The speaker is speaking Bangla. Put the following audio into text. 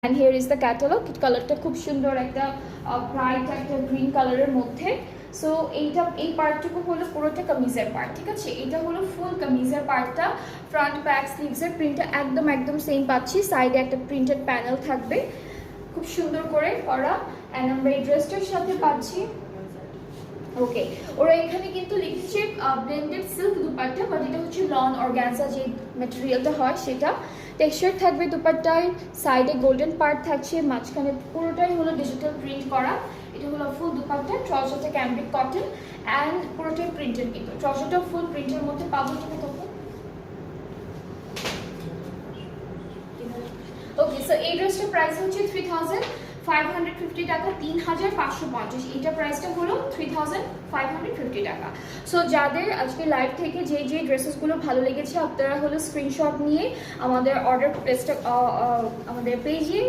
And here is the catalogue. কালারটা খুব সুন্দর, একটা ব্রাইট একটা গ্রিন কালারের মধ্যে। সো এই পার্টটুকু হলো পুরোটা কামিজের পার্ট, ঠিক আছে? এটা হলো ফুল কামিজের পার্টটা। ফ্রন্ট ব্যাক স্লিভসের প্রিন্টটা একদম সেম পাচ্ছি। সাইডে একটা প্রিন্টেড প্যানেল থাকবে খুব সুন্দর করে করা। অ্যান্ড আমরা এই ড্রেসটার সাথে পাচ্ছি, ওকে, ওরা এখানে কিন্তু লিখছে ব্লেন্ডেড সিল্ক দুপাট্টা, বাট এটা হচ্ছে লন অর্গানজা যে ম্যাটেরিয়ালটা হয় সেটা। টেক্সচার থাকবে দুপাট্টায়, সাইডে গোল্ডেন পার্ট থাকছে, মাঝখানে পুরোটাই হলো ডিজিটাল প্রিন্ট করা। এটা হলো ফুল দুপাট্টা, ট্রাউজারটা ক্যামব্রিক কটন অ্যান্ড পুরোটাই প্রিন্টেড, কিন্তু ট্রাউজারটাও ফুল প্রিন্টের মধ্যে পাবো তুমি তখন। ওকে, সো এই ড্রেসটার প্রাইস হচ্ছে 3550 টাকা, 3550। এইটা প্রাইসটা হলো 3550 টাকা। সো যাদের আজকে লাইভ থেকে যে ড্রেসেসগুলো ভালো লেগেছে আপনারা হলো স্ক্রিনশট নিয়ে আমাদের অর্ডার প্লেসটা আমাদের পেজে